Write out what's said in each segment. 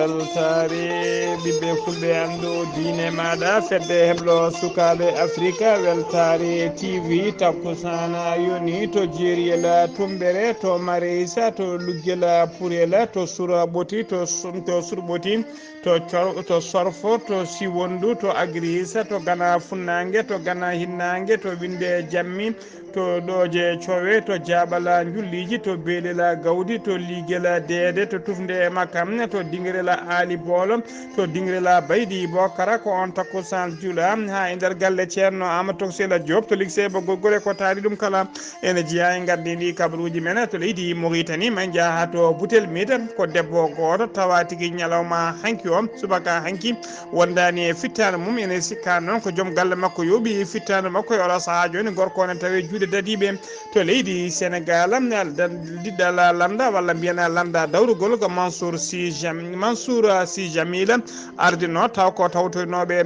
weltare ɓiɓɓe fulɓe andu diine maɗa fedde heblo sukaɓe afrique weltare tv takkusana yoni to jeeriyela tumbere to mareysa to luggela purela to sura ɓoti to surɓoti to sorfo to siwondu to agrisa to gana funnague to gana hinnangue to winde jammi to ɗoje cowe to jaɓala julliji to beelela gawdi to ligela deede to tufde makam to dinguirela aali boolo to dinguirela baydi bocara ko on takkusan juula ha e nder galle ceerno amadou sela diop to ligse bo goggole ko taari ɗum kala ene jeeya e gardidi kabaruji men to leydi Mauritanie man jaaha to butel mide ko debbo goto tawa tigui ñalawma hanki o subaka hanki wondani e fittane mum ene sikka noon ko joom galle makko yooɓi fittane makko e oɗo saaha joni gorko ne tawi juuɗe dadiɓe to leydi Sénégal diɗɗal landa walla mbiyana landa dawrugol ko Mansour Sy Jamila ardino taw ko tawtoynoɓe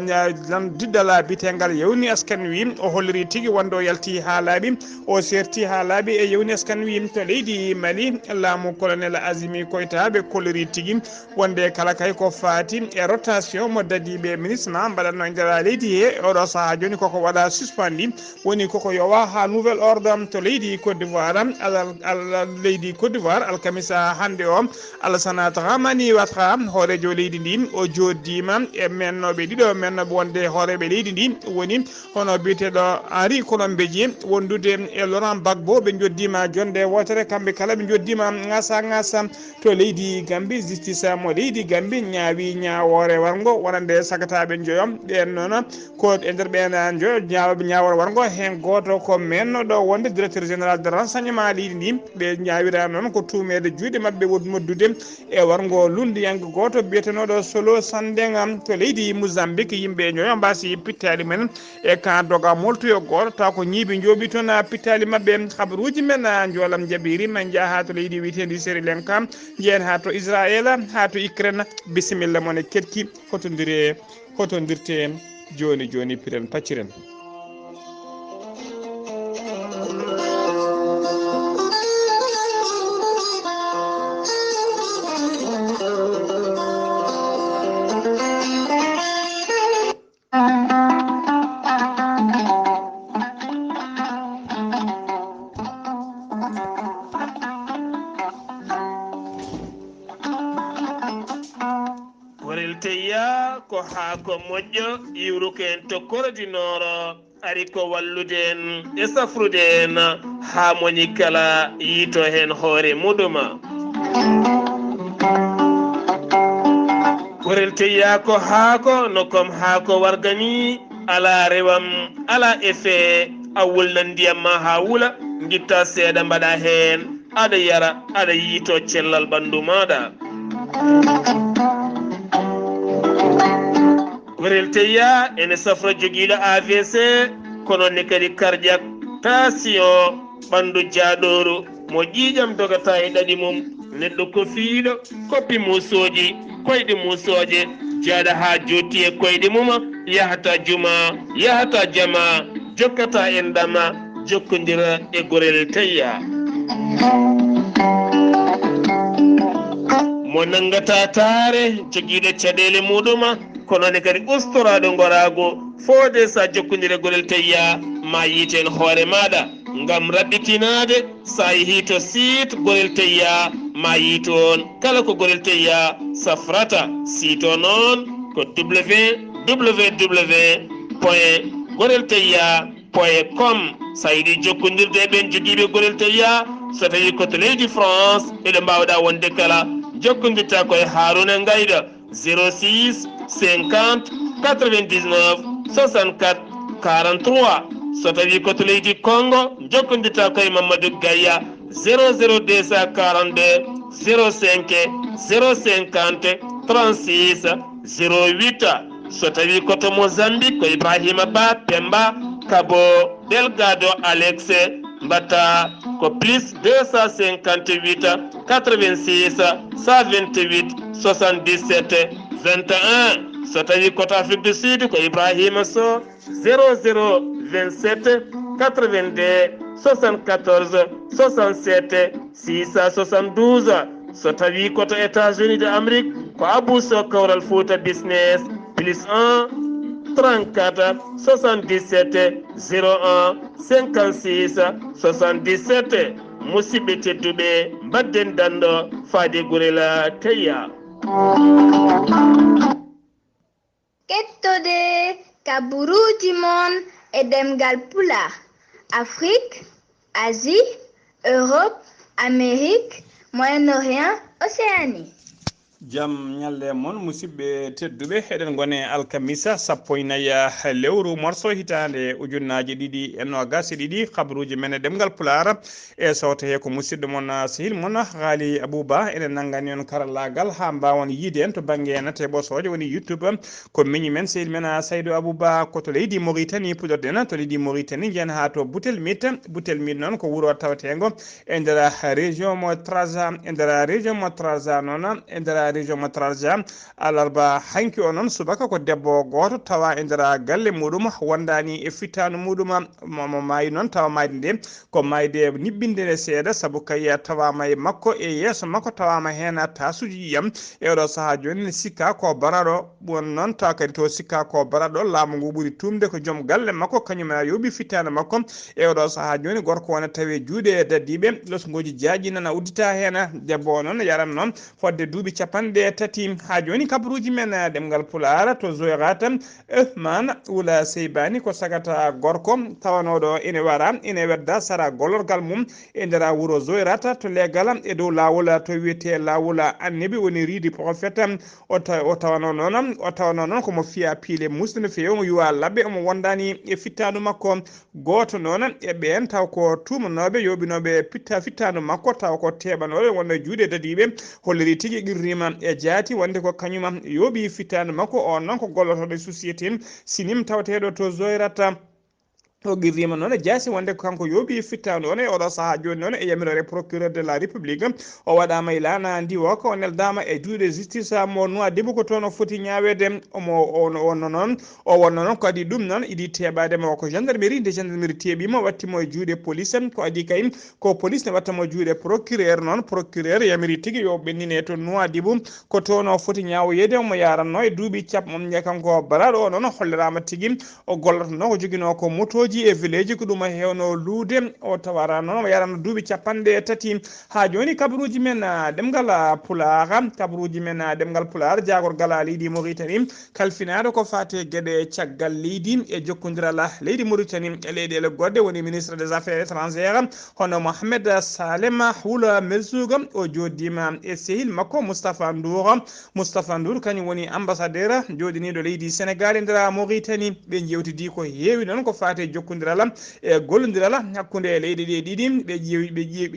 diɗɗal bitegal yewni askan wi o holliri tigui wonde o yalti ha laaɓi o serti ha laaɓi e yewni askan wi to leydi Mali laamu colonel Azimi Koyta ɓe kolliri tigui wonde kala kay ko fati e rotation mo dadiɓe ministre ma mbaɗanno e nder leydi he oɗo saaha joni koko waɗa suspendi woni koko yowa ha nouvel ordre to leydi Côte d'Ivoire leydi Côte d'Ivoire alkamisa hande o Alassane Dramane Ouattara hoorejo leydi ndi o joddima e mennoɓe ɗiɗo mennoɓe wonde hooreɓe leydi ndi woni hono biyeteɗo Henri Colombeji wondude e Laurent Gbagbo ɓe joddima jonde wotere kamɓe kala ɓe joddima ngasa to leydi Gambie justice mo leydi Gambie ñaawi ñawore wargo wonande sagataɓe joyom ɓen noon ko e nder ɓen joyo ñawore wargo hen goto ko mennoɗo wonde directeur général de renseignement leydi ndi ɓe ñawira noon ko tumede juuɗe mabɓe woodi moddude e wargo lundiyanke goto biyetenoɗo Solo Sandeng to leydi Mozambique yimɓe joyo mbasi pittali men e kan doga moltoyo goto taw ko ñiiɓe jooɓi toon pittali mabɓe habaruji men joolam jaɓiri men jaaha to leydi wiyetedi Sri Lanka jeen ha to Israël ha to Ukraine bisimilla moon e ketki hotodirte joni piren pacciren. ko haako moƴƴo iwruko en tokkorodinoro ari ko wallude en e safrude en ha moni kala yiito hen hoore muɗuma korel teyya ko haako no kom haako wargani ala rewam ala effet a wulna ndiyam ma ha wula gitta seeɗa mbaɗa hen aɗa yara aɗa yiito cellal ɓandu maɗa korel teyya ene safra joguiɗo AVC kono ne kadi cardiaque tension ɓandu jaaɗoru mo ƴiƴam dogata e ɗaɗi mum neɗɗo ko fiiɗo koppi musoji koyɗe musoje jaaɗa ha jotti e koyɗe mum yahata juma yahata jama jokkata en ɗama jokkodira e gorel teyya mo nangata taare joguiɗo caɗele muɗuma kono ne kadi ustoraɗo gorago fode sa jokkodire gorel teyya ma yiiten hoore maɗa ngam raɓɓitinade sa yeehi to site gorel teyya ma yiitoon kala ko gorel teyya safrata sito noon ko www.gorelteyya.com sa yiiɗi jokkodirde e ɓen joguiɓe gorel teyya so tawi koto leydi France eɗo mbawɗa wonde kala jokkodirta koye Haruna Ngayda 06 50 99 64 43 so tawi koto leydi Congo jokkodirta koye Mamadou Gaya 00242 05 050 36 08 so tawi koto Mozambique ko Ibrahima Ba Pemba Kabo Delgado Alex mbatta ko plus 258 86 128 77 21 so tawi koto Afrique du Sud ko Ibrahima So 0027 82 74 67 672 so tawi koto États-Unis de Amérique ko Abou Sow Kawral Fouta business +1 34 77 01 56 77 musidɓe tedduɓe mbadden danɗo faade gurela teyya kettode kaburuji mon e ɗemngal pulaar Afrique, Asie, Europe, Amérique, Moyen-Orient, Océanie. Jam ñalle mon musidɓe tedduɓe eɗen gone alkamisa 14 lewru morso hitande ujunnaji ɗiɗi e nogas e ɗiɗi kabaruji men e ɗemgal pulaar e sawta he ko musidɗo mon sehil mon Ghalii Abuu Bah enen nanggani on karallagal ha mbawon yiide en to banggue nate ɓosoje woni YouTube ko miñi men sehil men Saydou Abou Bah koto leydi Mauritanie pudorɗen to leydi Mauritanie jeen ha to butel mit noon ko wuuro tawatego e nder région mo Trarza e nder région mo Trarza noon e nder région mo Trarza alarba hanki o noon subaka ko debbo goto tawa e nder galle muɗum wondani e fittanu muɗum mo maayi noon tawa mayde nde ko mayde nibbinde nde seeɗa saabu kay tawama e makko e yeeso makko tawama hen tasuji yiyam e oɗo saaha joni ne sikka ko baraɗo won noon tawa kadi to sikka ko baraɗo laamu ngu ɓuuri tumde ko joom galle makko kañum yooɓi fittanu makko e oɗo saaha joni gorko wona tawi juuɗe daddiɓe losgoji jaaƴi nana uddita hen debbo o noon yaran noon fodde duuɓi capanɗe tati ha joni kabaruji men ɗemgal pulaar to zoyrata man wula seybani ko sagata gorko tawanoɗo ene wara ene wedda sara gollorgal mum e nder wuuro zoyrata to legal e dow lawol to wiyete lawol annabi woni riidi prophète o tawano noon komo fiya piile musde no fewi omo yuwa labbe omo wondani e fittanu makko goto noon e ɓen taw ko tumanoɓe yoɓinoɓe fittanu makko taw ko teɓanoɓe wonno juuɗe dadiɓe holliri tigui qirrima e jaati wonde ko kañuma yooɓi fittanu makko on noon ko gollotoɗo e société sinim tawateɗo to zoyrata o guirrima noon jaasi wonde kanko yooɓi fittanu on e oɗo saaha joni noon e yamirore procureur de la république o waɗama e lana ndi o ko neldama e juuɗe justice mo Nouadhibou ko toon o foti ñawede o wonno noon ko adi ɗum noon iɗi teɓadema ko gendarmerie nde gendarmerie teeɓima wattimo e juuɗe police ko adi kay ko police ne wattamo juuɗe procureur noon procureur yamiri tigui yo ɓennine to Nouadhibou ko toon o foti ñawoyede omo yaranno e duuɓi capmum kanko baraɗo o noon hollirama tigui o gollotono ko joguino ko motoji e village ko ɗum hewno luude o tawara noon o yarano duuɓi capanɗe tati ha joni kabaruji men ɗemgal pulaar kabaruji men ɗemgal pulaar jagorgal leydi Mauritanie kalfinaɗo ko fate gueɗe caggal leydi e jokkodirala leydi Mauritanie e leyɗele goɗɗe woni ministre des affaires étrangères hono Mohamed Salem Hula Merzouga o joddima e sehil makko Moustapha Ndour kañum woni ambassadeur joɗiniɗo leydi Sénégal e nder Mauritanie ɓe jewtidi ko heewi noon ko fate jokkodirala e gollodirala hakkude leyɗe ɗe ɗiɗi ɓe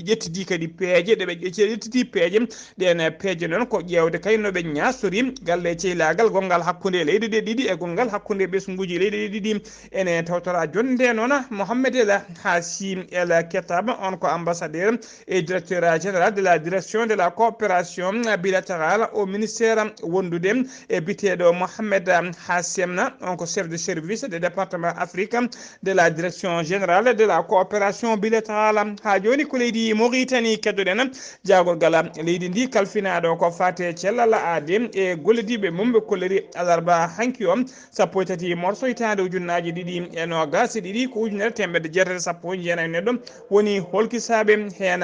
ƴettidi kadi peeje ɗe ɓe ƴettidi peeje ɗen peeje noon ko ƴewde kay no ɓe ñastori galle ceylagal gongal hakkude leyɗe ɗe ɗiɗi e gongal hakkude ɓesguji leyɗe ɗe ɗiɗi ene tawtora jonde noon Mohamed El Hassim El Ketab on ko ambassadeur et directeur général de la direction de la coopération bilatérale au ministère wondude e biteɗo Mohamed Hassemna on ko chef de service de département Afrique de la direction générale de la coopération bilatérale ha joni ko leydi Mauritanie keddoɗen jagorgal leydi ndi kalfinaɗo ko fate cellal aade e gollodiɓe mum ɓe kolleri alarba hanki o sappo e tati morso hitande ujunnaji ɗiɗi e nogas ɗiɗi ko ujunere temedde jeetati sappo e jeenayi neɗɗo woni holkisaɓe hen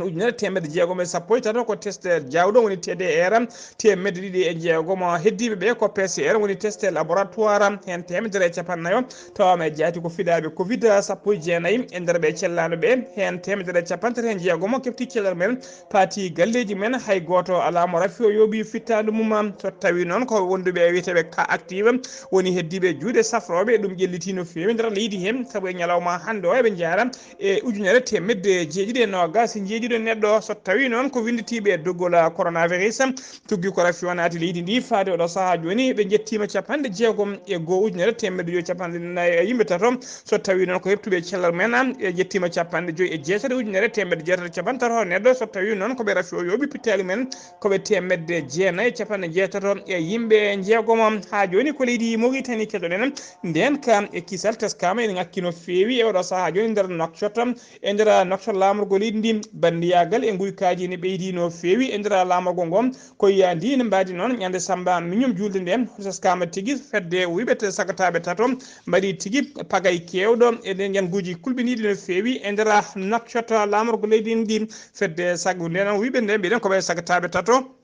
ujunere temedde jeegom e sappo e tato ko test jawɗo woni TDR temedde ɗiɗi e jeegom heddiɓe ɓe ko PCR woni test laboratoire hen temedere e capannayyo tawama e jaati ko fiɗaɓe covid sappo e jeenayyi e nder ɓe cellano ɓe hen temedere e capantati e jeegom kefti cellal men paati galleji men hay goto ala mo rafi o yooɓi fittadu mum so tawi noon ko wonduɓe wiyeteɓe cas active woni heddiɓe juuɗe safroɓe ɗum ƴelliti no fewi nder leydi hen saabu e ñalawma hande o eɓe jaara e ujunere temedde jeeɗiɗi e nogas jeeɗiɗo neɗɗo so tawi noon ko winditiɓe e doggol coronavirus tuggi ko rafi wonati leydi ndi faade oɗo saaha joni ɓe jettima capanɗe jeegom e goho ujunere temedde joyyi capanɗe nayyi e yimɓe tato so tawi noon ko heptuɓe cellal men e jettima capanɗe joyyi e jeetati ujunere temedde jeetati capanɗe tato neɗɗo so tawi noon koɓe rafi o yooɓi pittali men koɓe temedde jeenayyi capanɗe jeetato e yimɓe jeegom ha joni ko leydi Mauritanie keɗoɗen nden kam e kisal teskama ene ŋakki no fewi e oɗo saaha joni nder Nouakchott e nder Nouakchott lamorgo leydi ndi bandiyagal e guykaji ne ɓeydi no feewi e ndera lamago ngom ko yandi ne mbadi noon ñande samba miñum julde nden hosaskama tigui fedde wiɓete sagataɓe tato mbaɗi tigui pagay kewɗo eɗen yanguji kulɓiniɗi no feewi e ndera nakcota lamorgo leydi ndi fedde sagu nden wiɓe nde mbiɗen ko ɓe sagataɓe tato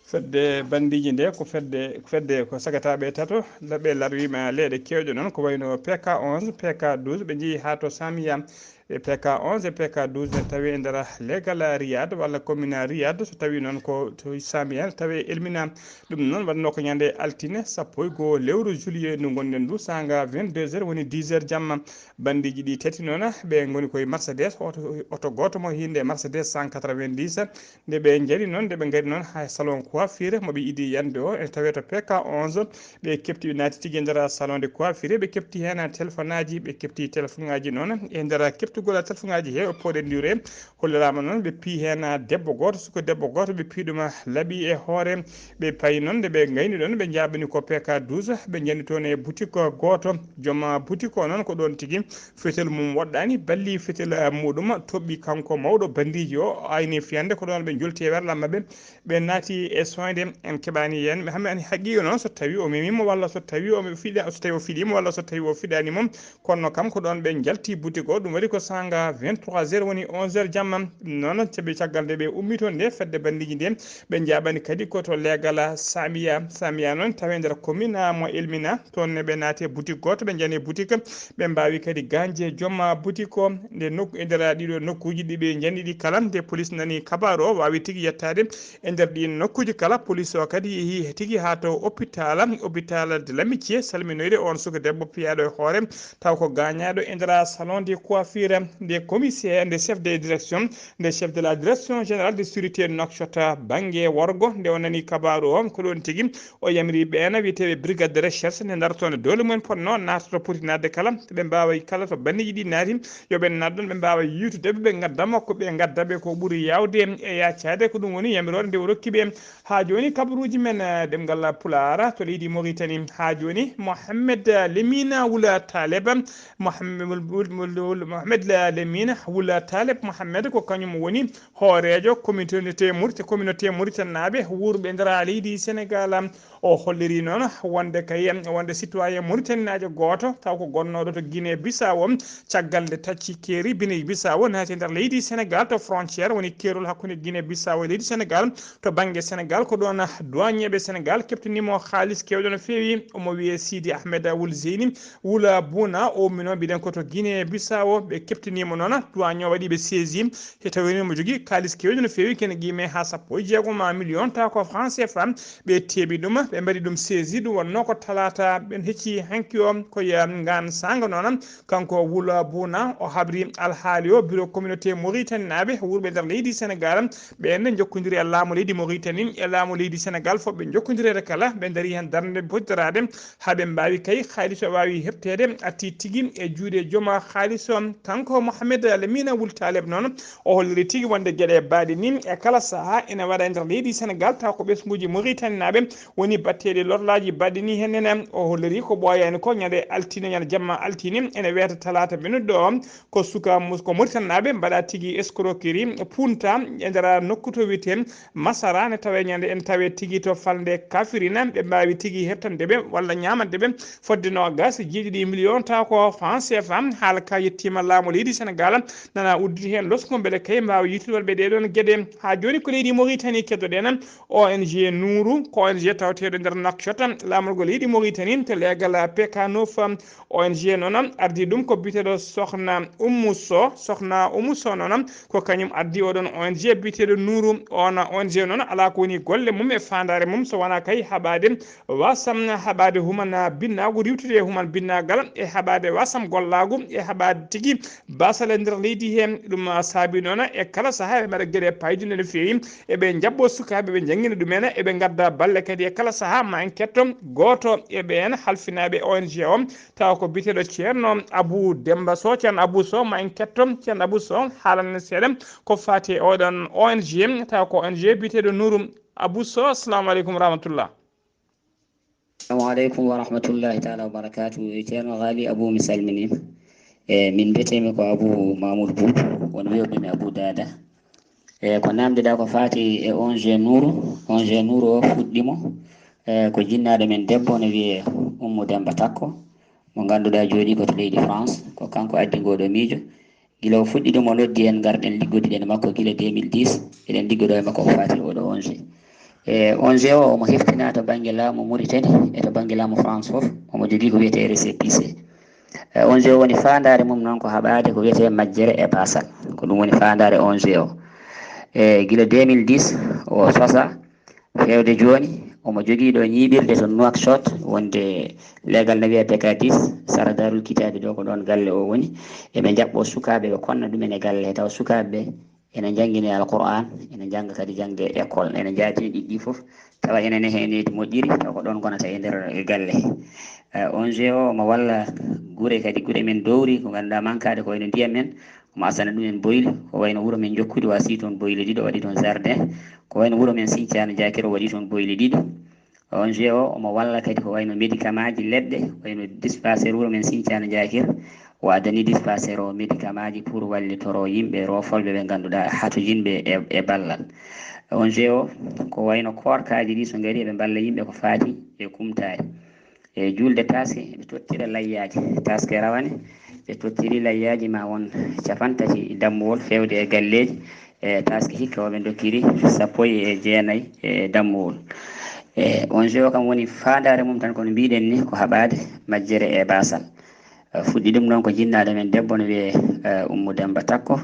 fedde bandiji nde ko fedde ko sagataɓe tato laɓe larwima leeɗe kewɗe noon ko wayno PK 11 PK 12 ɓe jeehi ha to Samia e PK 11 e PK 12 ne tawi e ndera legal Riyad walla commune Riyad so tawi noon ko to Samia tawi elmina ɗum noon wanno ko ñande altine 1 lewru juillet ndu gonɗen ndu sanga 22 heures woni 10 heures jamma bandiji ɗi tati noon ɓe goni koye Mercedes oto goto mo hinde Mercedes 190 nde ɓe jaari noon nde ɓe gaari noon ha salon coiffure moɓe idi yande o e tawi to PK 11 ɓe kefti ɓe naati tigui e nder salon de coiffure ɓe kefti hen téléphone aji ɓe kefti téléphone ngaji noon e nder keftugol téléphone ngaji he poɗendire hollirama noon ɓe pi hen debbo goto suko debbo goto ɓe piɗuma laaɓi e hoore ɓe payi noon nde ɓe gayni ɗon ɓe jaɓani ko PK 12 ɓe jandi toon e boutique goto joom boutique o noon ko ɗon tigui fetel mum woɗɗani balli fetel muɗum toɓɓi kanko mawɗo bandiji o ayni fiyande ko ɗon ɓe jolti e werlam mabɓe ɓe naati e soyde en keɓani yen hamɓe ani haqiqa noon so tawi o memimo walla so tawi o fiɗa so tawi o fiɗima walla so tawi o fiɗani mom kono kam ko ɗon ɓe jalti boutique o ɗum waɗi ko sanga 23 heures woni 11 heures jamma noon ceeɓi caggal nde ɓe ummi toon nde fedde bandiji nde ɓe jaɓani kadi koto legal Samia noon tawi nder commune mo Elmina toon ne ɓe naati e boutique goto ɓe jani boutique ɓe mbawi kadi ganje joom boutique o nde nokku e nder ɗiɗo nokkuji ɗiɓe jani ɗi kala nde police nani kabaru o wawi tigui yettade e nder ɗin nokkuji kala police o kadi yeehi tigui ha to hôpital de l'amitié salminoyde on suka debbo piyaɗo e hoore taw ko gañaɗo e nder salon de coiffure nde commissaire nde chef de direction nde chef de la direction générale de sécurité nokshota banggue worgo nde o nani kabaru o ko ɗon tigui o yamiri ɓeena wiyeteɓe brigade de recherche nde dartone dole mumen ponno natto poti nadde kala ɓe mbawa kala to bandiji ɗi naati yoɓe natɗon ɓe mbawa yitudeɓe ɓe gaddama ko ɓe gaddaɓe ko ɓuuri yawde e yaccade ko ɗum woni yamirode nde o rokkiɓe ha joni kabaruji men ɗemgal pulaar to leydi Mauritanie ha joni Mohamed Lemina Wula Taleb Mohamed Lemina Wula Taleb Mohamed ko kañum woni hoorejo communauté Mauritanaɓe wurɓe nder leydi Sénégal o holliri noon wonde kay wonde citoyen Mauritanajo goto taw ko gonnoɗo to Guinée Bissau caggal nde tacci keeri Guinée Bissau naati nder leydi Sénégal to frontiére woni keerol hakkude Guinée Bissau e leydi Sénégal to banggue Sénégal ko ɗon douanier Sénégal keptinimo haalis kewɗo no feewi omo wiye Sidi Ahmed Wul Zeyni Wula Buna o mino mbiɗen koto Guinée Bissau ɓe keptinimo noon douanier o waɗiɓe saisi e tawinimo jogui haalis kewɗo no feewi kene guime ha 16 million taw ko franc CFA ɓe teeɓi ɗum ɓe mbaɗi ɗum saisi ɗum wonno ko talata ɓen hecci hanki o koye ngan sanga noon kanko Wula Buna o habri alhaali o bureau communauté Mauritanie naɓe wurɓe nder leydi Sénégal ɓenne jokkodiri e laamu leydi Mauritanie e laamu leydi Sénégal fof ɓe jokkodirede kala ɓe daari hen darde boddirade haaɓe mbawi kay haalis o wawi heɓtede atti tigui e juuɗe jooma haalis o kanko Mohamed Lemina Wul Taleb noon o holliri tigui wonde gueɗe baɗi ni e kala saaha ene waɗa e nder leydi Sénégal taw ko ɓesguji Mauritanie naɓe woni batteɗe lorlaji baɗɗi ni hennene o holliri ko ɓooyani ko ñande altine ñande jamma altine ene wiyata talata minute ɗo ko suka ko Mauritanie naɓe mbaɗa tigui escroquerie punta e nder nokku to wiyete Masara ne tawe ñande en tawe tigui to falde Kafirina ɓe mbawi tigui heɓtandeɓe walla ñamandeɓe fodde nogas jeeɗiɗi million taw ko franc CFA haala ka yettima laamu leydi Sénégal nana udditi hen losko beele kay mbawa yittude ɗeɗon gueɗe ha joni ko leydi Mauritanie keddoɗen ONG Nourou ko ONG tawteɗo nder Nouakchott lamorgo leydi Mauritanie to legal PK 9 ONG noon ardi ɗum ko biteɗo sokhna Oumou Sow noon ko kañum addi oɗon ONG biteɗo Nourou on ONG noon ala ko woni golle mum e fandare mum so wona kay haɓade wasam haɓade human binnago riwtude human binnagal e haɓade wasam gollago e haɓade tigui basal e nder leydi hen ɗum saabi noon e kala saaha ɓe mbaɗa gueɗe paydude no fewi eɓe jabbo sukaɓe ɓe jangguina ɗumen eɓe gadda balle kadi e kala saaha ma en ketto goto e ɓen halfinaɓe ONG o taw ko biteɗo ceerno Abou Demba Sow ceerno Abou Sow ma en ketto ceerno Abou Sow haalanno seeɗa ko fati oɗon ONG taw ko ONG biteɗo Nourou Abou Sow assalamu aleykum wa rahmatullah. Assalamu aleykum wa rahmatullahi taala wa barakatuh. Ceerno Ghalii Abou mi salminima min mbiyetemi ko Abou Mamoudou Boubou won wiyoɓemi Abou Dada. Ko namdiɗa ko fati e 11 Nouru. 11 Nouru o fuɗɗimo ko jinnaɗo men debbo no wiye Oumou Demba Takko mo ganduɗa jooɗi ko to leydi France, ko kanko addi ngoɗo miijo. Gila o fuɗɗi ɗum o noddi en garɗen liggoduɗen e makko gila 2010 eɗen liggoɗo e makko ko fati oɗo 11. 11 o omo heftina to banggue laamu Mauritanie e to banggue laamu France foof omo jogui ko wiyete récépissé. 11 o woni fandare mum noon ko haɓade ko wiyete majjere e basal, ko ɗum woni fandare 11 o. Gila 2010 o sosa fewde joni omo jogui ɗo ñiɓirde to Nouakchott wonde legal no wiye Bekadis Sara Darul Kitabi ɗo ko ɗon galle o woni. Eɓe jaɓɓo sukaɓe ɓe konna ɗumen e galle taw sukaɓeɓe ene jangguini Alquran, ene jangga kadi jangde école, ene jaati ɗiɗɗi foof tawa enene henedi moƴƴiri taw ko ɗon gonata e nder galle. 11 o mo walla guure kadi guure men dowri ko ganduɗa mankade ko wayno ndiyam men omo asana ɗumen boyli ko wayno wuuro men jokkude wasi toon boyli ɗiɗi o waɗi toon jardin, ko wayno wuuro men Sinthiane Diakir o waɗi toon boyli ɗiɗi. 11 o omo walla kadi ko wayno médicament ji leɗɗe wayno dispensaire wuuro men Sinthiane Diakir o addani dispensaire o médicament ji pour wallitoro yimɓe rofolɓe ɓe ganduɗa hatojinɓe e ballal. 11 o ko wayno korkaji ɗi so gari eɓe balla yimɓe ko faati e kumtari e julde taske ɓe tottira layyaji taske rawane ɓe tottiri layyaji ma won 50 dammuwol fewde e galleji e taske hikka oɓe dokkiri 19 e dammuwol. 11 o kam woni fandare mum tan kono mbiɗen ni ko haɓade majjere e basal. Fuɗɗi ɗum noon ko jinnaɗo men debbo no wiye Oumou Demba Takko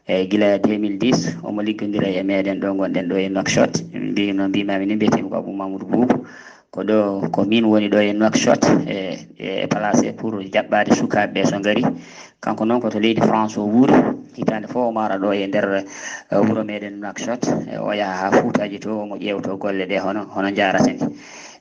gila 2010 omo liggodira e meɗen ɗo gonɗen ɗo e Nouakchott. No mbimami ni mbiyetemi ko Abou Mamoudou Boubou ko ɗo ko min woni ɗo e Nouakchott e placé pour jaɓɓade sukaɓeɓe so gari. Kanko noon koto leydi France o wuuri hitande fof omo ara ɗo e nder wuuro meɗen Nouakchott o yaha ha Foutaji to omo ƴewto golle ɗe hono jarata ni.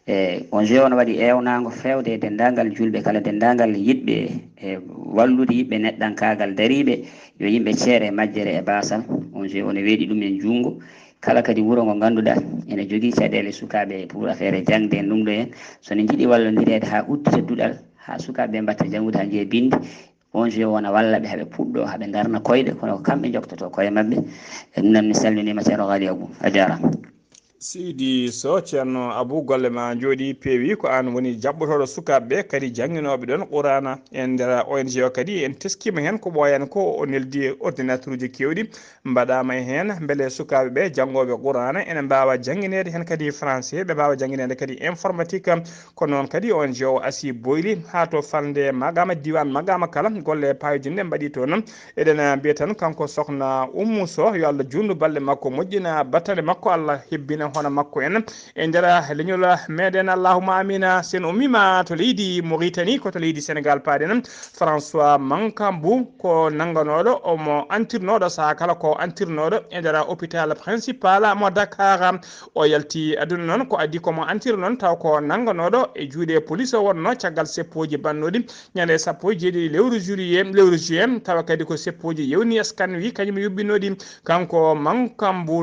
11 o no waɗi ewnago fewde e dendagal julɓe kala dendagal yiɗɓe e wallude yimɓe neɗɗankagal dariɓe yo yimɓe ceere majjere e basal. 11 o ne weeɗi ɗum e jungo kala kadi wuuro ngo ganduɗa ene jogui caɗele sukaɓe pour affaire jangde en ɗum ɗo hen sono jiiɗi wallodirede ha uddita duɗal ha sukaɓe mbatta jangude ha jeeya binde. 11 o wona walla ɓe haaɓe puɗɗo haaɓe darna koyɗe kono ko kamɓe joktoto koye mabɓe. ɗum noon mi salminima ceerno Ghalii Abou a jarama. Sidi So ceerno Abou golle ma jooɗi peewi ko an woni jaɓɓotoɗo sukaɓeɓe kadi jangguinoɓe ɗon Qur'ana e nder ONG o kadi en teskima hen ko ɓooyani ko o neldi ordinateur uji kewɗi mbaɗama hen beele sukaɓeɓe janggoɓe Qur'ana ene mbawa jangguinede hen kadi français ɓe mbawa jangguinede kadi informatique ko noon kadi ONG o asi boyli ha to falde Magama diwan Magama kala golle payodinde mbaɗi toon eɗen mbiya tan kanko sokhna Oumou Sow yo Allah jundu balɗe makko moƴƴina battane makko Allah hebbina hono makko en e nder leñol meɗen allahuma amina. sen ummima to leydi Mauritanie ko to leydi Sénégal paaɗen François Mankambou ko nangganoɗo omo antirnoɗo saaha kala ko antirnoɗo e nder hôpital principal mo Dakar o yalti aduna noon ko addi komo antira noon taw ko nangganoɗo e juuɗe police o wonno caggal seppoji bannoɗi ñande 17 lewru juillet tawa kadi ko seppoji yewni scan wi kañum yubbinoɗi kanko Mankambou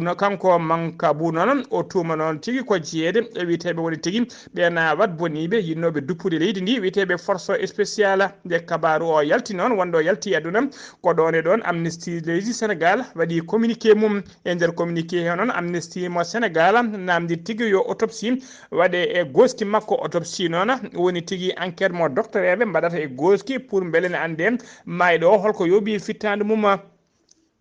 noon o tuma noon tigui ko jeeyede e witeɓe woni tigui ɓena wat boniɓe yinnoɓe duppude leydi ndi witeɓe force spéciale nde kabaru o yalti noon wonde o yalti aduna ko ɗon e ɗon Amnesty leydi Sénégal waɗi communiqué mum e nder communiqué he noon Amnesty mo Sénégal namdi tigui yo autopsie waɗe e goski makko. Autopsie noon woni tigui enquête mo docteur eɓe mbaɗata e goski pour beele ne ande mayɗo o holko yooɓi fittade mum.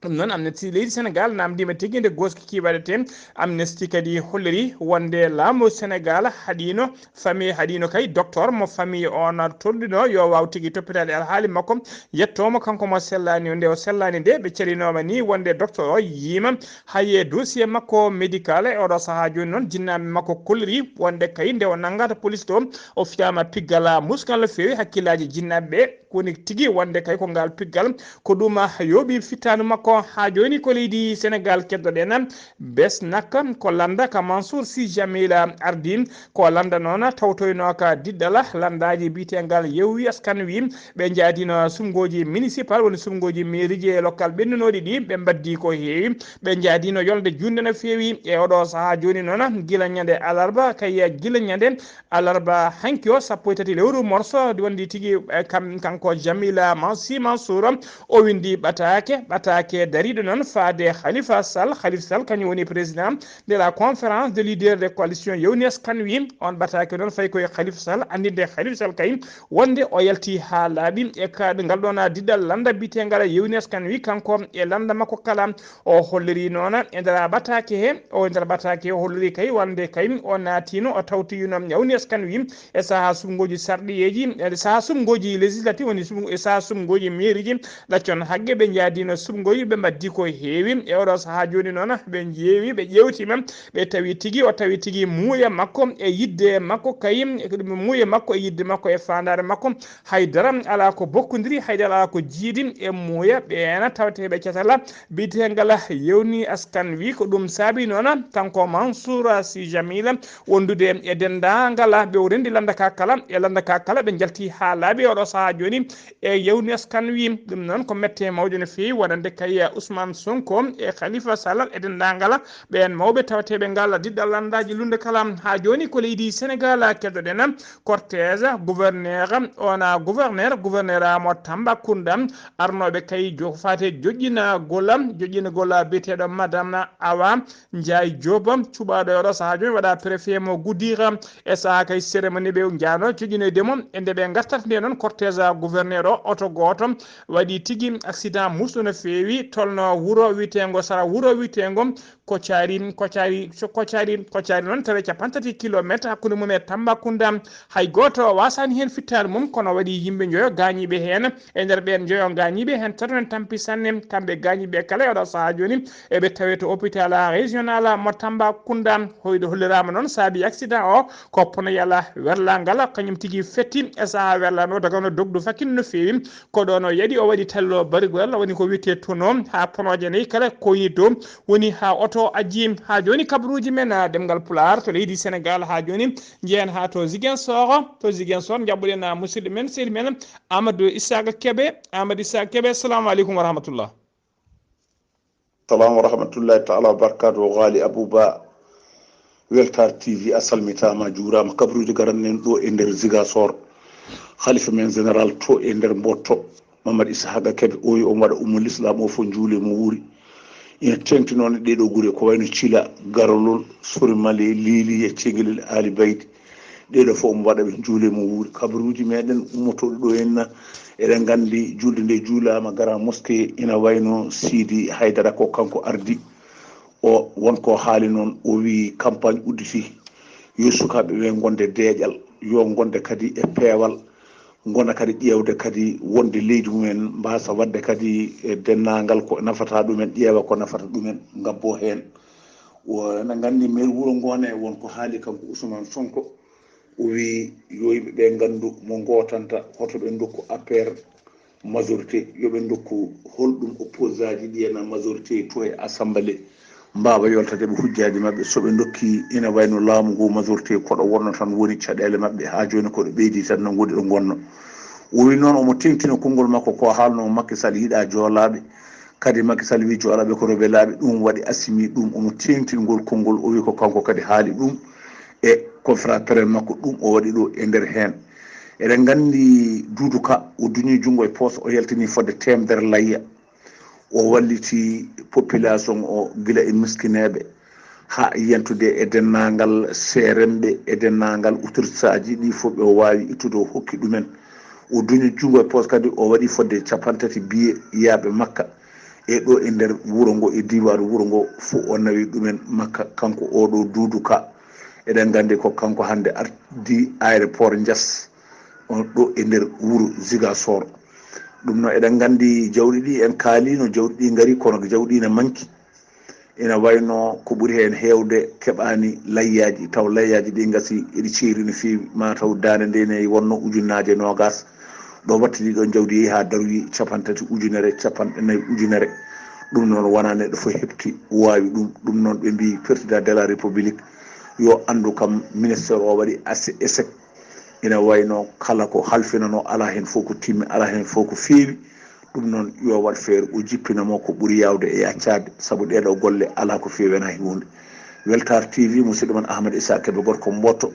ɗum noon Amnesty leydi Sénégal namdima tigui nde goskiki waɗete. Amnesty kadi holliri wonde laamu Sénégal haɗino famille haɗino kay docteur mo famille on tolɗino yo waw tigui toppitade alhaali makko yettomo kanko mo sellani nde o sellani nde ɓe calinoma ni wonde docteur o yima haye dossier makko médical e oɗo saaha joni noon jinnaɓe makko kolliri wonde kay nde o nanggata police to o fiyama piggal musgal no fewi hakkillaji jinnaɓeɓe koni tigui wonde kay ko ngal piggal ko ɗum yooɓi fittanu makko makko ha joni ko leydi Sénégal keddoɗen besnaka ko landa ka Mansour Sy Djamila ardin ko landa noon tawtoyno ka diddala landaji bitengal yewwi askan wi ɓe jaadino sumgoji municipal woni sumgoji mairie ji local ɓennunoɗi ɗi ɓe mbaddi ko heewi ɓe jaadino yolde junde no feewi e oɗo saaha joni noon guila ñande alarba kay guila ñande alarba hanki o 13 lewru morso wondi tigui kanko Djamila Sy Mansour o windi ɓatake dariɗo noon faade Khalifa Sall kañum woni président de la conférence de leaders de coalition yewni askan wi on ɓatake noon fayi koye Khalifa Sall andinde Khalifa Sall kay wonde o yalti ha laaɓi e kaɗo ngal ɗon diddal landa bitegal yewni askan wi kanko e landa makko kala o holliri noon e nder ɓatake he o nder ɓatake he o holliri kay wonde kay o naatino o tawtiyino yewni askan wi e saaha sumgoji sarɗiyeji e saaha sumgoji législative woni e saaha sumgoji mairie ji ɗaccon haqqe ɓe jaadino sumgoji ɓe mbaddi ko heewi e oɗo saaha joni noon ɓe jeewi ɓe ƴewtima ɓe tawi tigui muuya makko e yidde makko kay muuya makko e yidde makko e fandare makko haydara ala ko bokkodiri haydara ala ko jiidi e muuya ɓeena tawateɓe catala bitegal yewni askan wi ko ɗum saabi noon kanko Mansour Sy Djamila wondude e dendagal ɓe o rendi landaka kala ɓe jalti ha laaɓi oɗo saaha joni e yewni askan wi ɗum noon ko mette mawde no fewi wonande kay Ousmane Sonko e Khalifa Sall e dendagal ɓen mawɓe tawateɓe ngal diɗɗal landaji lunde kala ha joni ko leydi Sénégal keddoɗen cortège gouverneur Amo Tambacounda arnoɓe kay fate joƴƴina golla biyeteɗo madame Awa Ndiaye Diop cuɓaɗo oɗo saaha joni waɗa préfet mo Goudira e saaha kay cérémonie ɓe jano joƴƴinoydemo e nde ɓe gartat nde noon cortège gouverneur o oto goto waɗi tigui accident musɗo no fewi tolno wuuro witego Koccari noon tawi 50 kilométre hakkude mum e Tambacounda hay goto wasani hen fittade mum kono waɗi yimɓe joyo gañiɓe hen e nder ɓen joyo gañiɓe hen tatonen tampi sanne kamɓe gañiɓe kala oɗo saaha joni eɓe tawe to hôpital régional mo Tambacounda hoyde hollirama noon saabi accident o ko ponoyala werlagal kañum tigui fetti e saaha werlano dagano dogdu fakkino no fewi ko ɗon o yaɗi o waɗi tallo barigol woni ko witte tono ha ponoje nayyi kala koyi to woni ha oto aji ha joni kabaruji men ɗemngal pulaar to leydi Sénégal ha joni jeeyen ha to Ziguinchor jabɓuɗen musidɗo men sehdi men Amadou Issaka Kébé assalamu aleykum wa rahmatullah. Salamu wa rahmatullahi ta'ala wa barakatuh. Ghalii Abuu Bah Weltar TV a salmitama juurama kabaruji garannen ɗo e nder Ziguinchor khalifa men général to e nder Mbotto Mamadou Issaka Kébé oyi on waɗa ummul islam o fo juule mo wuuri ina tengti noon ɗeɗo guure ko wayno Thila Garolol Sorimale Lili e Cegelel Ali Baydi ɗeɗo fof omo waɗa ɓe juule mo wuuri kabaruji meɗen ummotoɗo ɗo henna eɗen gandi julde nde juulama gara mosquée ina wayno Sidi Haydara ko kanko ardi o wonko haali noon o wi campagne udditi yo sukaɓe ɓe gonde deeƴal yo gonde kadi e peewal gona kadi ƴewde kadi wonde leydi mumen mbasa wadde kadi e dennagal ko nafata ɗumen ƴeewa ko nafata ɗumen gabbo hen ene gandi maire wuuro ngone wonko haali kanko Ousmane Sonko o wi yo yimɓeɓe gandu mo gotanta hoto ɓe dokku APR majorité yoɓe dokku holɗum oppose aji ɗiyena majorité to e assemblée mbawa yoltadeɓe hujjaji mabɓe soɓe dokki ina wayno laamu ngu majorité koɗo wonno tan woni caɗele mabɓe ha joni koɗo ɓeydi tan no godi ɗo gonno o wi noon omo tengtino konngol makko ko haalno Macky Sall yiiɗa joolaɓe kadi Macky Sall wi joolaɓe kono weelaɓe ɗum waɗi assimi ɗum omo tengtingol konngol o wi ko kanko kadi haali ɗum e conférence presse makko ɗum o waɗi ɗo e nder hen eɗen gandi Doudou Ka o duñi junggo e poos o yaltini fodde temedere layya o walliti population o gila e miskineɓe ha yentude e dennagal seremɓe e dennagal autorité aji ɗi fof ɓe wawi ittude o hokki ɗumen o duñi junggo e poos kadi o waɗi fodde 50 billet yaaɓe Makka e ɗo e nder wuuro ngo e diwaru wuuro ngo fof o nawi ɗumen Makka kanko oɗo Doudou Ka eɗen gandi ko kanko hande ardi aéroport Diass on ɗo e nder wuuro Ziguinchor ɗum noon eɗen gandi jawɗi ɗi en kaalino jawɗi ɗi gari kono jawɗi ne manki ina wayno ko ɓuuri hen hewde keɓani layyaji taw layyaji ɗi gasi eɗi ceeri no fewi mataw dande nde ne wonno ujunnaje nogas ɗo wattidi ɗon jawdi yeehi ha daroyi 30 ujunere 40 ujunere ɗum noon wona neɗɗo fof heɓti wawi ɗum noon ɓe mbi président de la république yo andu kam ministére o waɗi échec ina wayno kala ko halfinano ala hen fof ko timmi ala hen fof ko feewi ɗum noon yo wat feere o jippinamo ko ɓuuri yawde e yaccade saabu ɗeɗo golle ala ko feewi hen hay hunde. Weltar TV musidɗo man Ahmed Issa Kebe gorko Mboto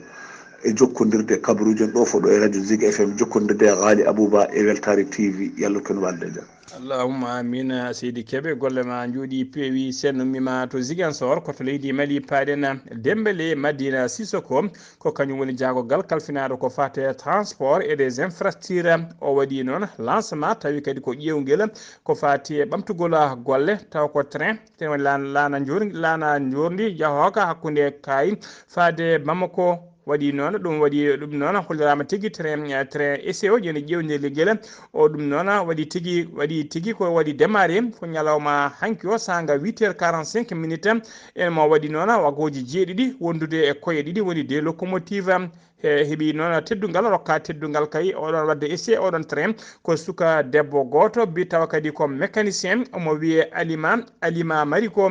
e jokkodirde kabaruji en ɗo fo ɗo e radio Ziga FM jokkodirde e Ghalii Abuu Bah e Weltare TV yallah ken walde jam. Allahumma amina seydi Kebe golle ma jooɗi peewi sennomima to Ziguinchor koto leydi Mali paaɗen Dembélé Madina Sissoko ko kañum woni jaagogal kalfinaɗo ko fate transport et des infrastructures o waɗi noon lancement tawi kadi ko ƴewguel ko fati ɓamtugol golle taw ko train lana jordi jahoka hakkude kayi fade Bamako waɗi noon ɗum waɗi ɗum noon hollirama tigui train SEO jeni ƴewdeli guel o ɗum noon waɗi tigui ko waɗi démarré ko ñalawma hanki o sanga 8h45 minutes en mo waɗi noon wagoji jeeɗiɗi wondude e koye ɗiɗi woni des locomotive heeɓi noon teddugal rokka teddugal kay oɗon wadde essai oɗon train ko suka debbo goto bi tawa kadi ko mécanicien omo wiye alima mariko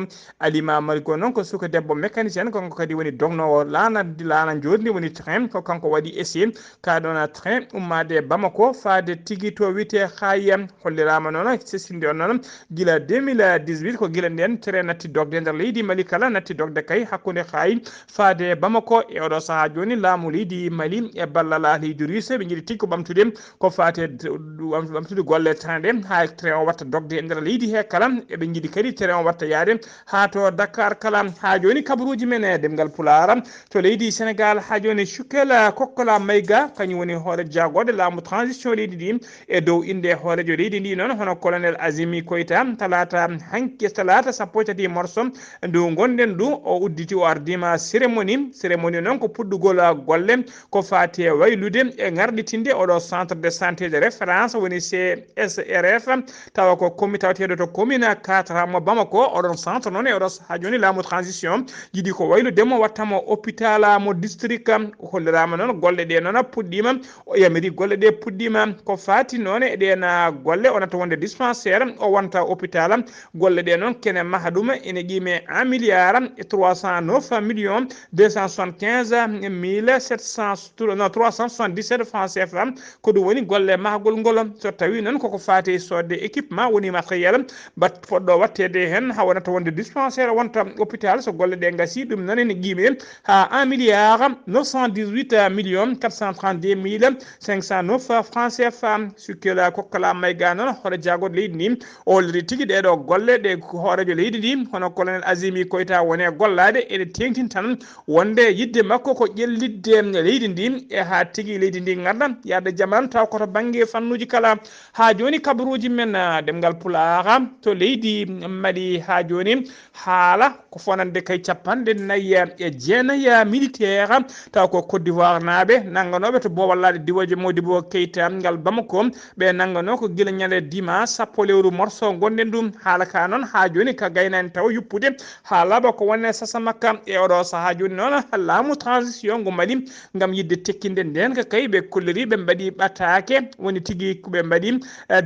noon ko suka debbo mécanicien konko kadi woni dognowo lana jordi woni train ko kanko waɗi essai kaɗon train ummade Bamako faade tigui to wiyete Khayam hollirama noon sesinde on noon guila 2018 ko guila nden train natti dogde nder leydi Mali kala natti dogde kay hakkude Khayi faade Bamako e oɗo saaha joni laamu leydi Mali e ballal leydi Russe ɓe jiiɗi tigui ko ɓamtude ko fate ɓamtude golle train ɗe ha train o watta dogde e nder leydi he kala eɓe jiiɗi kadi train o watta yaade ha to Dakar kala ha joni kabaruji men e ɗemngal Pulaar to leydi Sénégal ha joni Sukkel Kokkola Mayga kañum woni hoore jagode laamu transition leydi ndi e dow inde hoorejo leydi ndi noon hono colonel Azimi Koita talata hanki talata 13 morso ndu gonɗen ɗu o udditi o ardima cérémonie noon ko puɗɗugol golle ko fati waylude e garɗitinde oɗo centre de santé de référence woni CSRF tawa ko commune tawateɗo to commune 4 mo Bamako oɗon centre noon e oɗo ha joni laamu transition jiiɗi ko wayludemo wattamo hôpital mo district hollirama noon golle ɗe noon puɗɗima o yamiri golle ɗe puɗɗima ko fati noon e ɗen golle onata wonde dispensaire o wonta hôpital golle ɗe noon kene maha ɗum ene qime 1 milliard et 309 millions 275 mille 377 francs CFA ko ɗum woni golle mahgol ngol so tawi noon koko fati sodde équipement woni matériel bat poɗɗo wattede hen ha wonata wonde dispensaire wonta hôpital so golle ɗe gasi ɗum noon ene qime ha 1 milliard 918 millions 432 mille 509 francs CFA Sukkel Kokkola Mayga noon hoore jagode leydi ndi o holliri tigui ɗeɗo golle ɗe hoorejo leydi ndi hono colonel Azimi Koita wone gollade ene tengtin tan wonde yidde makko ko ƴellidde leydi ndi e ha tigui leydi ndi garda yadde jaman taw koto banggue fannuji kala ha joni kabaruji men ɗemngal Pulaar to leydi Mali ha joni haala ko fonande kay 49 militaire taw ko Côte d'Ivoire naaɓe nangganoɓe to bowallade diwoje Modibo Keita ngal Bamako ɓe nanggano ko guila ñande dimanche 10 lewru morso gonɗen ɗum haala ka noon ha joni ka gaynani taw yuppude ha laaɓa ko wonne sasa makka e oɗo saaha joni noon laamu transition ngo Mali gam yidde tekkinde nden ka kay ɓe kolliri ɓe mbaɗi ɓatake woni tigui ɓe mbaɗi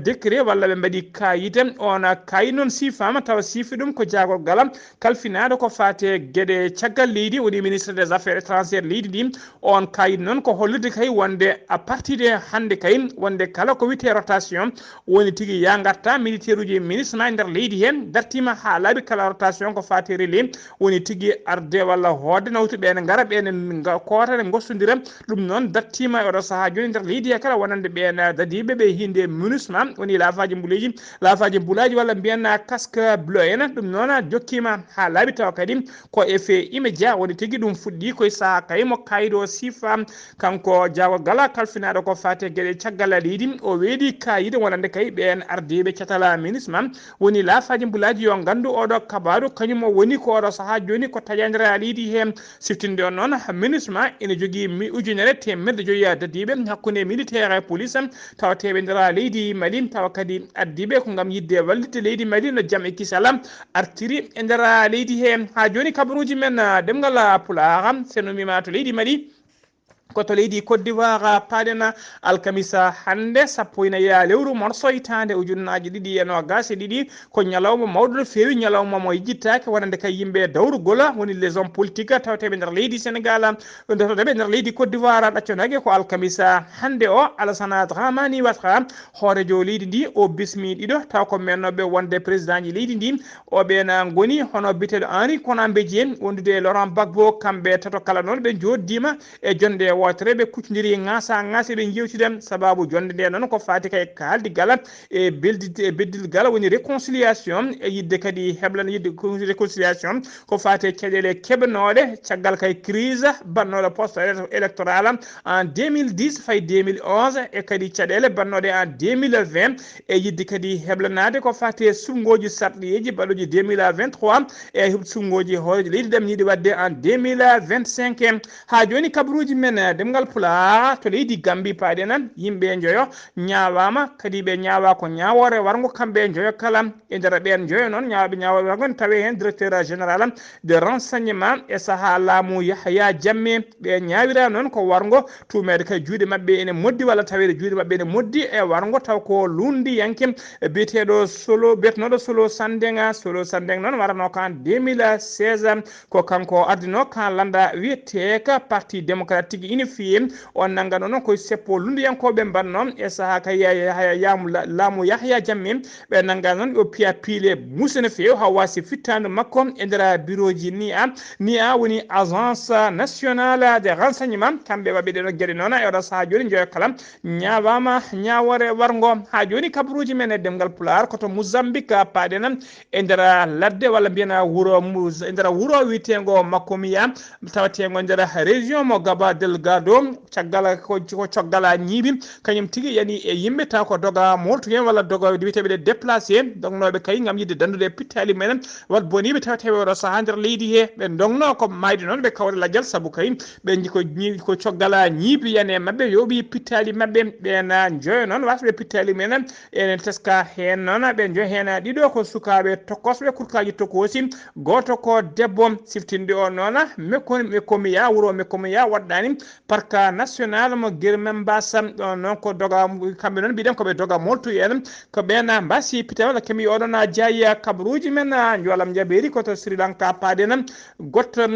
décret walla ɓe mbaɗi kayite on kayi noon sifama tawa sifi ɗum ko jagorgal kalfinaɗo ko fate gueɗe caggal leydi woni ministre des affaires étrangères leydi ndi on kayit noon ko hollude kay wonde à partir de hande kay wonde kala ko wite rotation woni tigui ya garta militaire uji ministre ma nder leydi hen dartima ha laaɓi kala rotation ko fate relais woni tigui arde walla hoode nawtu ɓene gara ɓene kotane gossodira ɗum noon dartima e oɗo saaha joni nder leydi he kala wonande ɓen dadiɓe ɓe hinde MINUSMA woni laafaji mbulaji walla mbiyanna casque bleu en ɗum noon jokkima ha laaɓi tawa kadi ko effet immédiat woni tigui ɗum fuɗɗi koye saaha kayimo kayido sifa kanko jagorgal kalfinaɗo ko fate gueɗe caggal leydi o weeɗi kayide wonande kay ɓen ardiɓe catala MINUSMA woni laafaji mbulaji yo gandu oɗo kabaru kañum o woni ko oɗo saaha joni ko taƴadira leydi hen siftinde on noon MINUSMA ene jogui ujunere temedde joyyi dadiɓe hakkude militaire police tawateɓe nder leydi Mali tawa kadi addiɓe ko gam yidde wallidde leydi Mali no jaam e kisal artiri e nder leydi he ha joni kabaruji men ɗemngal Pulaar senomima to leydi Mali koto leydi Côte d'Ivoire paɗena alkamisa hande sappo ina ya lewru morso hitande ujunnaji ɗiɗi e nogas e ɗiɗi ko ñalawma mawɗo no fewi ñalawma mo jittake wonande kay yimɓe dawrugol woni les hommes politiques tawteɓe nder leydi Sénégal tawteɓe nder leydi Côte d'Ivoire ɗacconake ko alkamisa hande o Alassane Dramani Ouattara hoorejo leydi ndi o bismi ɗiɗo taw ko mennoɓe wonde président ji leydi ndi oɓena goni hono biteɗo Henri Konan Bédié wondude Laurent Gbagbo kamɓe tato kala noon ɓe joddima e jonde wotere ɓe kuccodiri ngasa ɓe jewtiden sababu jonde nde noon ko fati kay kaldigal e beddilgal woni réconciliation e yidde kadi heblana yidde réconciliation ko fati caɗele keɓnoɗe caggal kay crise bannoɗo poste électoral en 2010 fay 2011 e kadi caɗele bannoɗe en 2020 e yidde kadi heblanade ko fati sungoji sarɗiyeji balloji 2023 e sungoji hooreji leydi ɗam yiiɗi wadde en 2025 ha joni kabaruji men ɗemngal pulaar to leydi Gambi paɗena yimɓe joyo ñawama kadi ɓe ñawa ko ñawore wargo kamɓe joyo kala e nder ɓen joyo noon ñawaɓe ñawore wargo tawi hen directeur général de renseignement e saaha laamu Yahya Jammeh ɓe ñawira noon ko wargo tumede kay juuɗe mabɓe ene moddi walla tawede juuɗe mabɓe ene moddi e wargo taw ko lundi yanke biyeteɗo Solo Sandeng noon warano ko en 2016 ko kanko ardino kan landa wiyeteka parti démocratique unifié on nangano noon koye seppo lundiyankoɓe mbanno e saaha kay laamu Yahya Jammeh ɓe nanga noon ɓe piya piile muuse no fewi ha wasi fittande makko e nder bureau ji NIA woni agence nationale de renseignement kamɓe waɓe ɗeɗo gueɗe noon e oɗo saaha joni joyo kala ñawama ñawore wargo ha joni kabaruji men e ɗemgal pulaar koto Mozambique paɗena e nder ladde walla mbiyana e nder wuuro witego Makomiya tawatego nder région mo Gaba Delgado caggal ko coggala ñiiɓi kañum tigui yani e yimɓe taw ko doga moltu hen walla doga wiyeteɓe déplacé dognoɓe kay gam yidde dandude pittali mumen wat boniɓe tawteɓe oɗo saaha nder leydi he ɓe dogno ko mayde noon ɓe kawre ladial saabu kay ɓe ko coggala ñiiɓi yani mabɓe yoɓi pittali mabɓe ɓen joyo noon wasɓe pittali mumen enen teska hen noon ɓe joyi hen ɗiɗo ko sukaɓe tokosɓe kurkaji tokosi goto ko debbo siftinde o noon Mekomiya wuuro Mekomiya waɗɗani parc national mo Guirmem Mbassa ɗon noon ko doga kamɓe noon mbiɗen koɓe doga moltu en ko ɓen mbasi pita walla kemi oɗon jaayi kabaruji men jolam jaɓeri koto Sri Lanka paɗena gotte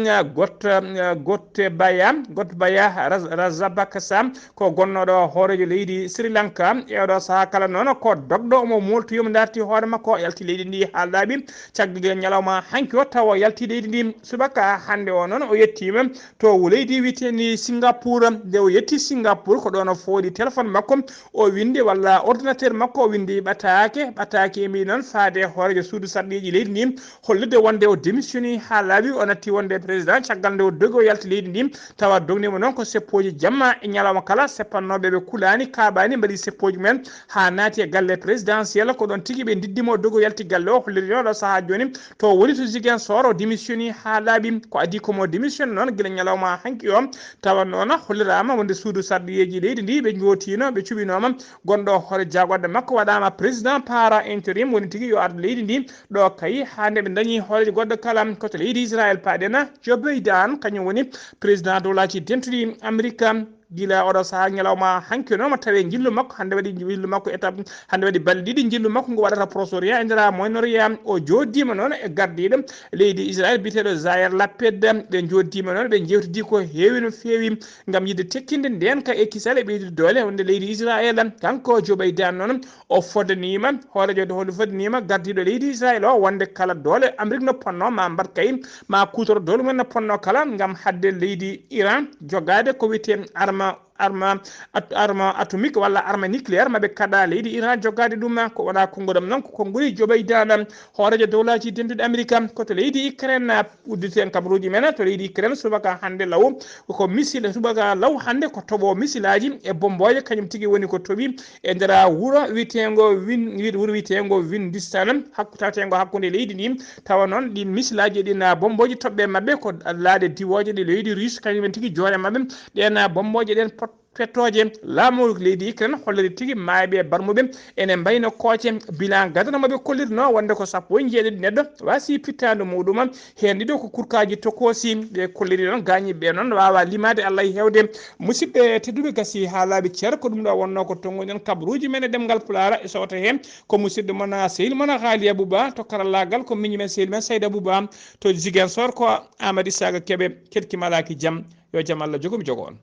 baya Razabaka Sam ko gonnoɗo hoorejo leydi Sri Lanka e oɗo saaha kala noon ko dogɗo omo moltu yomo darti hoore makko yalti leydi ndi ha laaɓi caggal ñalawma hanki o tawa yalti leydi ndi subaka hande o noon o yettima to leydi witeni Singapour nde o yetti Singapour ko ɗon o fooɗi téléphone makko o windi walla ordinateur makko o windi ɓatake mbi noon faade hoorejo suudu sarɗiji leydi ndi hollide wonde o démissioni ha laaɓi o natti wonde président caggal nde o dogi o yalti leydi ndi tawa dognimo noon ko seppoji jamma e ñalawma kala seppannoɓeɓe kulani kaɓani mbaɗi seppoji mumen ha naati e galle présidentiel ko ɗon tigui ɓe diddimo o dogi o yalti galle o holliri ɗo saaha joni to woni to Ziguinchor o démissioni ha laaɓi ko adi komo démissionne noon guila ñalawma hanki o tawa noon hollirama wonde suudu sarɗiyeji leydi ndi ɓe jootino ɓe cuɓinoma gonɗo hoore jagodde makko waɗama président par intérim woni tigui yo arde leydi ndi ɗo kay hande ɓe dañi hoorejo goɗɗo kala koto leydi Israël paɗena Joe Biden kañum woni président dowlaji dentuɗi Amérique gila oɗo saaha ñalawma hanki noon mo tawi jillu makko hande waɗi jillu makko étape hande waɗi balɗe ɗiɗi jillu makko ngo waɗata prosoria e nder Moyen-Orient o joddima noon e gardiɗo leydi Israël biteɗo Yair Lapid ɓe joddima noon ɓe jewtidi ko heewi no feewi gam yidde tekkinde nden ka e kisal e ɓeydude doole wonde leydi Israël kanko Joe Biden noon o foddanima hoorejo hol foddanima gardiɗo leydi Israël o wonde kala doole Amérique no ponno ma mbat kay ma kutoro doole mumen no ponno kala gam hadde leydi Iran jogade ko wiyete arme atomique walla arme nucléaire maɓe kaɗa leydi Iran jogade ɗum ko wona kongoɗam noon ko konngoli Joe Biden hoorejo dowlaji denduɗe Amérique koto leydi Ukraine udditen kabaruji men to leydi Ukraine subaka hande law ko missile subaka law hande ko toɓo missile aji e bomboje kañum tigui woni ko toɓi e nder wuuro witego Windistan tawetego hakkude leydi ndi tawa noon ɗin missile aji ɗin bomboji toɓɓe mabɓe ko laaɗe diwoje ɗe leydi Russe kañumen tigui joore mabɓe ɗen bomboje ɗen pettoje laamu leydi Ukraine holliri tigi maaɓe barmuɓe ene mbayno kooce bilan gadanamoɓe kollirno wonde ko 17 neɗɗo wasi pittadu muɗum hen ɗiɗo ko kurkaji tokosi ɓe kolliri noon gañiɓe noon wawa limade Allah e hewde musidɓe tedduɓe gasi ha laaɓi ceer ko ɗum ɗo wonno ko tonguɗen kabaruji men e ɗemgal pulara e sowta hen ko musidɗo mona sehil mona Ghalii Abuu Bah to karallagal ko miñi men sehil men Saydou Abou Bah to Ziguinchor ko Amadou Isaga Kébé ketki malaki jaam yo jaam Allah jogomi jogo on